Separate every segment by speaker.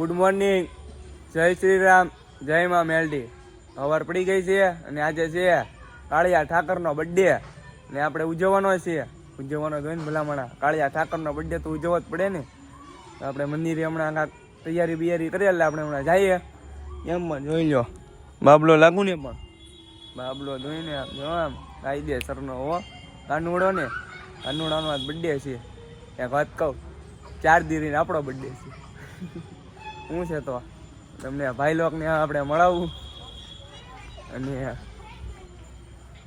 Speaker 1: Good morning, જય શ્રી રામ, જય માં મેલડી. સવાર પડી ગઈ છે અને આજે છે કાળિયા ઠાકરનો બર્થડે ને આપણે ઉજવવાનો છે. ઉજવવાનો જોઈએ ને ભલામણા, કાળિયા ઠાકરનો બર્થડે તો ઉજવવો જ પડે ને. તો આપણે મંદિરે હમણાં કાંક તૈયારી બિયારી કરી એટલે આપણે હમણાં જઈએ. એમ જોઈ લો બાબલો લાગુ ને, પણ બાબલો જોઈને જો આમ કાયદેસરનો હો કાનુડો ને, કાનુડાનો આજ બર્થડે છે. એક વાત કહું, 4 દિવસ આપણો બર્થડે છે. શું છે તો તમને ભાઈ લોકને આપણે મળાવવું, અને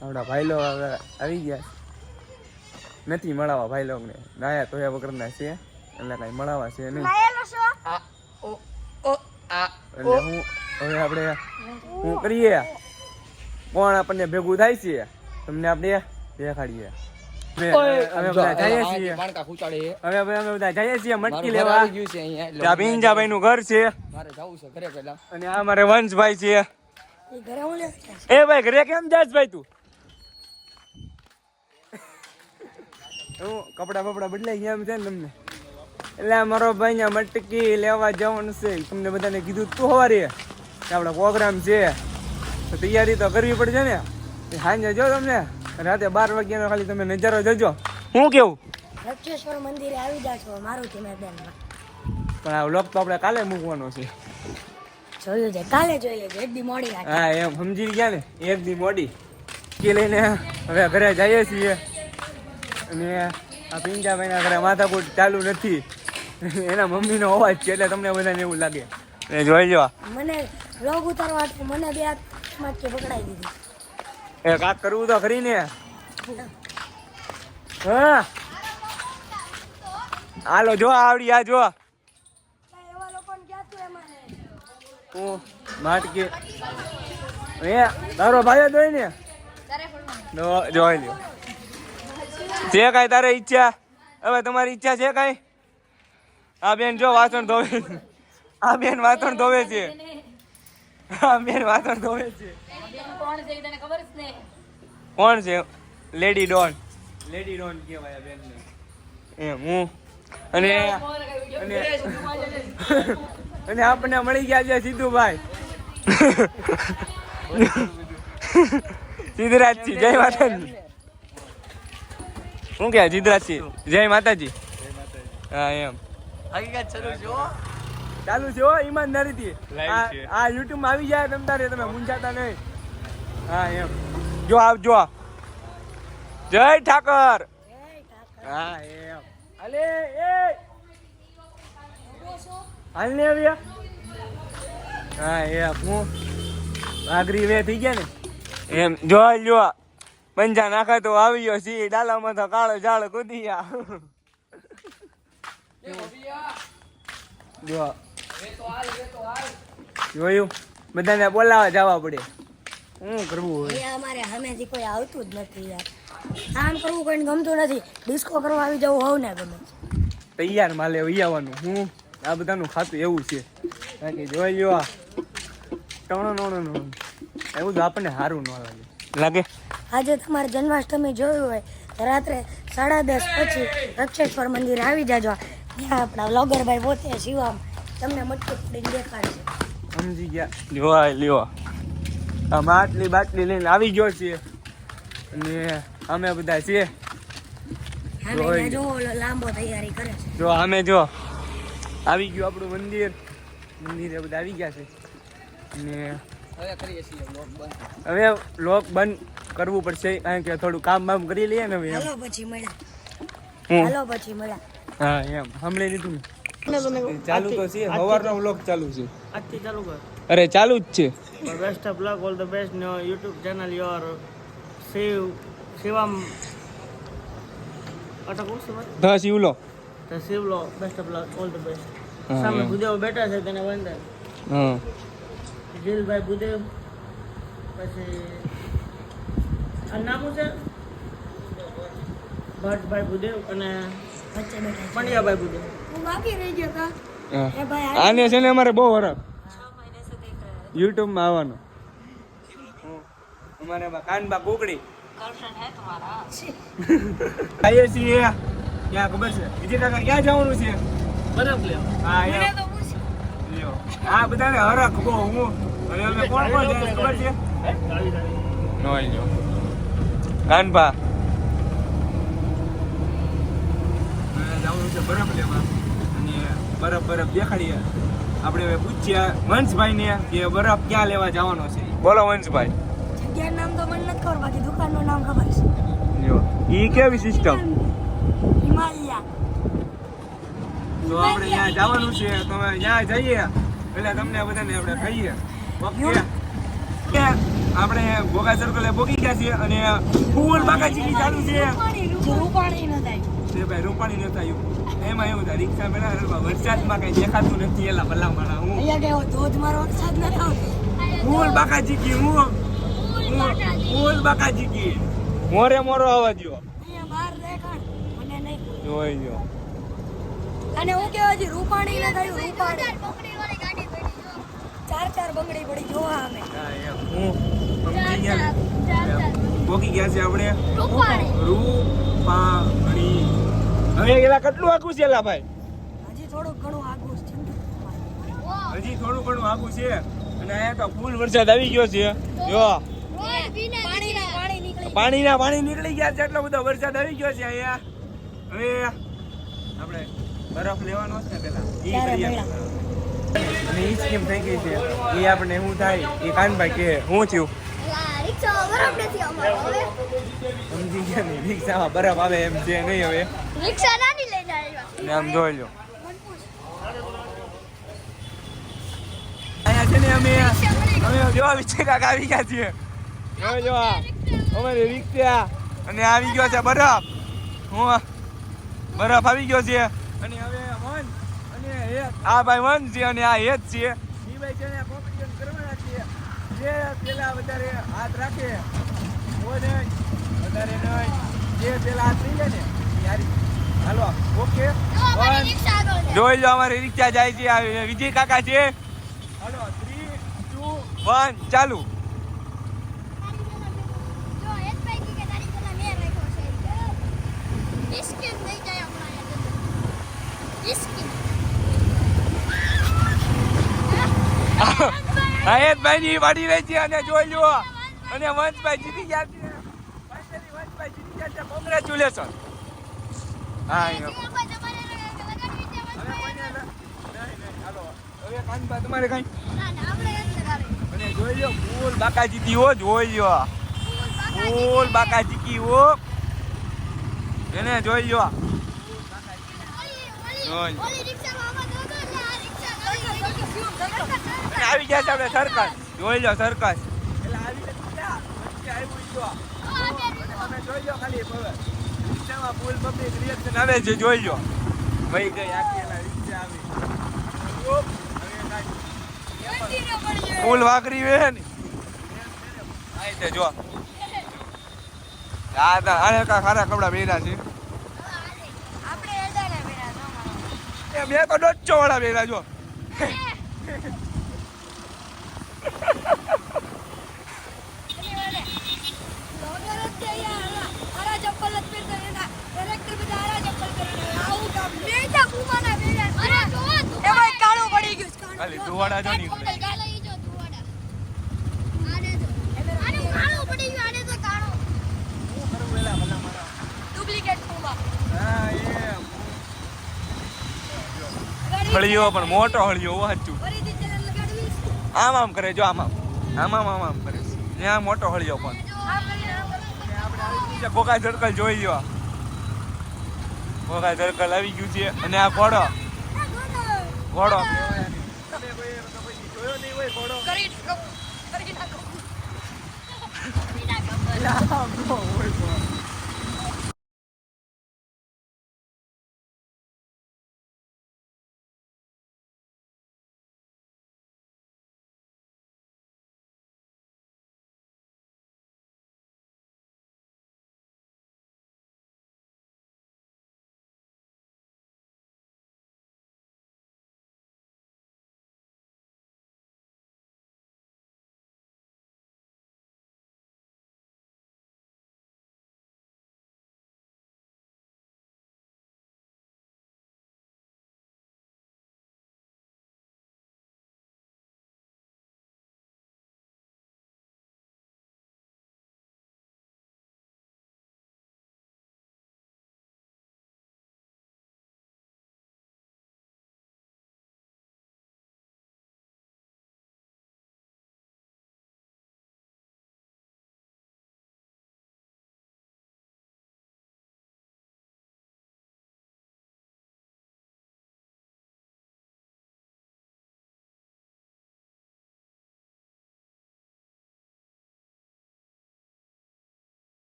Speaker 1: આપણા ભાઈ લોક આવી ગયા નથી મળાવવા. ભાઈ લોકને નાયા તો વગરના છે એટલે કાંઈ મળાવવા છે નહીં. એટલે હું હવે આપણે શું કરીએ, કોણ આપણને ભેગું થાય છે તમને આપણે દેખાડીએ. અમે બધા જઈએ છીએ મટકી લેવા. ત્યાં પિંજાભાઈ નું ઘર છે અને આ મારે વંશભાઈ છે. એ ભાઈ ઘરે કેમ જાસ ભાઈ તું? હું કપડા બપડા બદલાઈ ગયા એમ છે ને તમને, એટલે મારો ભાઈ ને મટકી લેવા જવાનું છે. તમને બધાને કીધું તું સવારે કે આપડે પ્રોગ્રામ છે તો તૈયારી તો કરવી પડશે ને. સાંજે જો તમને રાતે 12 વાગ્યાનો ખાલી તમે નજારો જોજો. શું કેવું?
Speaker 2: રક્ષેશ્વર મંદિરે આવી જાશો મારુતિ મેદાનમાં.
Speaker 1: પણ આ વ્લોગ તો આપણે કાલે મૂકવાનો છે.
Speaker 2: જોયું છે, કાલે જોઈ લેજો, એક દી મોડી રાખી.
Speaker 1: હા એમ સમજી ગયા ને, એક દી મોડી કે લઈને હવે ઘરે જઈએ છીએ. અને આ પિંજાભાઈના ઘરે માથાકૂટ ચાલુ નથી, એના મમ્મીનો અવાજ છે એટલે તમને બધાને એવું લાગે. એ જોઈ લો,
Speaker 2: મને વ્લોગ ઉતારવા મને 2 હાથમાં કે પકડાઈ દીધી.
Speaker 1: એ કાક કરવું તો ખરી ને. હા હાલો જો આવડી આ જો
Speaker 2: એવા લોકોને ક્યાં તું એમાં
Speaker 1: હું માટકી એ તારો ભાઈ જોઈ ને જોઈ લ્યો. છે કાંઈ તારે ઈચ્છા? હવે તમારી ઈચ્છા છે કાંઈ? આ બેન જો વાસણ ધોવે, આ બેન વાસણ ધોવે છે, આ બેન વાસણ ધોવે છે. કોણ છે? Lady Don. લેડી ડોન કહેવાય બેન ને. એમ હું અને અને આપણને મળી ગયા છે સિદ્ધુભાઈ. સિદ્ધરાજજી જય માતાજી. શું કે સિદ્ધરાજજી જય માતાજી? હા એમ હકીકત ચાલુ છે હો, ઈમાનદારીથી. આ યુટ્યુબ માં આવી જાય તમ તારે, તમે મૂંઝાતા નહીં. હા એમ જો આવજો. જય ઠાકર. હા એમ અલે એ હાલ ને આવ્યા. હા એમ હું આગરી વે થઈ ગયા ને એમ જો લ્યો. પંજા નાખા તો આવી ગયો સી ડાલામાં તો કાળો ઝાડ કૂદી ગયા. જો જોયું, બધાને બોલાવા જવા પડે. શું કરવું હોય?
Speaker 2: અમારે હમેથી કોઈ આવતું જ નથી યાર. આમ કરવું કોઈને ગમતું નથી. ડિસ્કો કરવા આવી જવું હોવ ને ગમે.
Speaker 1: તૈયાર માલે વહી આવવાનું. હું આ બધાનું ખાતું એવું છે. બાકી જોઈ લ્યો ટણો એવું તો આપણને સારું ન લાગે.
Speaker 2: આજે તમારે જન્માષ્ટમી જોયું હોય તો રાત્રે 10:30 પછી રક્ષેશ્વર મંદિરે આવી જાજો. ત્યાં આપણા વ્લોગરભાઈ પોતે શિવામ તમને મટકી પડીને દેખાડશે.
Speaker 1: સમજી ગયા? જોવા લ્યો આ માટલી બાટલી લઈને આવી ગયો છે અને અમે બધા છે.
Speaker 2: જો લાંબો તૈયારી કરે છે.
Speaker 1: જો અમે જો આવી ગયું આપણું મંદિર. મંદિરે બધા આવી ગયા છે અને હવે વ્લોગ બંધ કરવું પડશે કારણ કે થોડું કામ બામ કરી લઈએ ને.
Speaker 2: હાલો પછી મળ્યા.
Speaker 1: હા એમ સાંભળી લીધું ને. ચાલુ તો છે, સવારનો વ્લોગ ચાલુ છે.
Speaker 3: આજથી ચાલુ કર.
Speaker 1: અરે ચાલુ જ છે.
Speaker 3: Best of luck, all the best. નો યુટ્યુબ ચેનલ યોર શિવમ અટકું છે ભાઈ.
Speaker 1: ધ શિવલો.
Speaker 3: તો શિવલો best of luck, all the best. સામે ભૂદેવ બેઠા છે તેને વંદન.
Speaker 1: હા
Speaker 3: જીલભાઈ ભૂદેવ, પછી આ નામ છે ભટ્ટભાઈ ભૂદેવ અને પંડ્યાભાઈ ભૂદેવ.
Speaker 2: હું બાકી રહી ગયો કા. એ ભાઈ
Speaker 1: આને છે ને અમારે બહુ વરસ યુટ્યુબ માં આવવાનું. અમારે કાનબા કુકડી આઈએ છીએ. ક્યાં ખબર છે? વિજયનગર ક્યાં જવાનું છે?
Speaker 3: બરફ લેવા.
Speaker 1: હા એમ આ બધાને હરખ બહુ હું અને અમે કોણ કોણ જાય ખબર છે નોઈ જો કાનભા જવાનું છે બરફ લેવા અને બરફ દેખાડીએ આપણે હવે પૂછ્યા વંશભાઈને કે બરફ ક્યાં લેવા જવાનો છે બોલો વંશભાઈ
Speaker 2: જગ્યાનું નામ તો મને નથી ખબર, બાકી દુકાનનું નામ ખબર છે.
Speaker 1: જો ઈ કેવી સિસ્ટમ
Speaker 2: હિમાલયા.
Speaker 1: તો આપણે ત્યાં જવાનું છે તો અમે ત્યાં જઈએ એટલે તમને બધાને આપણે કહીએ ઓકે કે આપણે ભોગા સર્કલે ભોગી ગયા છીએ અને ફૂલ બાકા ચીકી ચાલુ છે
Speaker 2: રૂપાણી ન થાય.
Speaker 1: તે ભાઈ રૂપાણી ન થયું એમાં એવું થાય રિક્ષા બેઠા વરસાદમાં કઈ દેખાતું નથી એલા ભલા માણા હું
Speaker 2: અહીંયા કેવો ધોધમાર વરસાદ ન આવતો.
Speaker 1: ફૂલ બાકા ચીકી ફૂલ બાકા ચીકી મોરે મોરો અવાજ જો
Speaker 2: અહીંયા બહાર દેખાડ મને નહીં.
Speaker 1: જોઈ જો
Speaker 2: અને હું કેવા જી રૂપાણી ન થયું રૂપાણી. ચાર બંગડી પડી જોવા અમે.
Speaker 1: હું સમજી ગયા ભોગી ગયા છે આપણે રૂપાણી હવે એલા કેટલું આખું છે એલા ભાઈ
Speaker 2: હજી થોડુંક ઘણું આગું છે.
Speaker 1: હજી થોડું ઘણું આખું છે અને અહીંયા તો ફૂલ વરસાદ આવી ગયો છે જો પાણી નીકળી ગયા છે એટલો બધો વરસાદ આવી ગયો છે અહીંયા હવે આપણે બરફ લેવાનો છે પેલા ઈ કરીએ અને ઈ સ્કીમ થઈ ગઈ છે એ આપણે શું થાય એ કાનભાઈ કે શું થયું સમજી ગયા નહીં રિક્ષામાં બરફ આવે એમ છે નહીં હવે
Speaker 4: રિક્ષા નાની લઈને આવ્યા
Speaker 1: ને આમ જોઈ લો અહીંયા છે ને અમે જોવા વિશે કાંક આવી ગયા છીએ જો અમારી રિક્ષા અને આવી ગયો છે બરફ હું બરફ આવી ગયો છે અને હવે વન અને આ ભાઈ વન છે અને આ હેત છે એ ભાઈ છે ને કોમ્પિટિશન કરવાના છે જે પેલા વધારે હાથ રાખે વધારે નહીં જે પેલા હાથ લઈ લે ને યારી હાલો ઓકે જોઈ લો અમારી રિક્ષા જાય છે આ વિજય કાકા છે હાલો 3 2 1 ચાલુ
Speaker 4: જો એક પૈકી કે તારી પેલા મેં રાખ્યો છે બિસ્કિટ લઈ જાય હમણાં બિસ્કિટ
Speaker 1: હયેતભાઈ ની વાડી રહી છે અને જોઈ લો અને વંશભાઈ જીતી ગયા છે ફાઇનલી વંશભાઈ જીતી ગયા છે કોંગ્રેચ્યુલેશન હા હવે કાનભા તમારે કઈ અને જોઈ લો ફૂલ બાકા જીતી હો જોઈ લો ફૂલ બાકા જીતી હો એને જોઈ લો આવી ગયા છે આપણે સરકસ જોઈ લો સરકસ એટલે આવી ગયા વચ્ચે આવ્યું જો તમે જોઈ લો ખાલી રિક્ષામાં ફૂલ પબ્લિક રિએક્શન આવે છે જોઈ લો ભાઈ ગઈ આખી એલા રિક્ષા આવી ફૂલ વાકરી વે ને આઈ તે જો આ આને કા ખારા કપડા પહેર્યા છે
Speaker 4: આપણે એડાને બેરા જો
Speaker 1: એ મેં તો ડોચો વાળા પહેર્યા જો ખાલી ધુવાડા જો નીકળે હળિયો પણ મોટો હળિયો વાંચું આમ કરે જો આમ કરે ત્યાં મોટો હળિયો પણ આપણે ગોગા સર્કલ જોઈ લો ગોગા સર્કલ આવી ગયું છે અને આ ઘોડો જોયો નહીં હોય ઘોડો
Speaker 4: કરી નાખો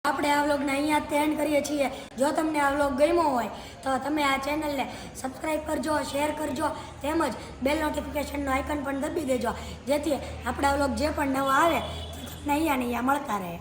Speaker 2: આપણે આ વ્લોગને અહીંયા જ એન્ડ કરીએ છીએ. જો તમને આ વ્લોગ ગમ્યો હોય તો તમે આ ચેનલને સબસ્ક્રાઈબ કરજો, શેર કરજો, તેમજ બેલ નોટિફિકેશનનો આઇકન પણ દબી દેજો, જેથી આપણા વ્લોગ જે પણ નવા આવે તે તમને અહીંયા ને અહીંયા મળતા રહે.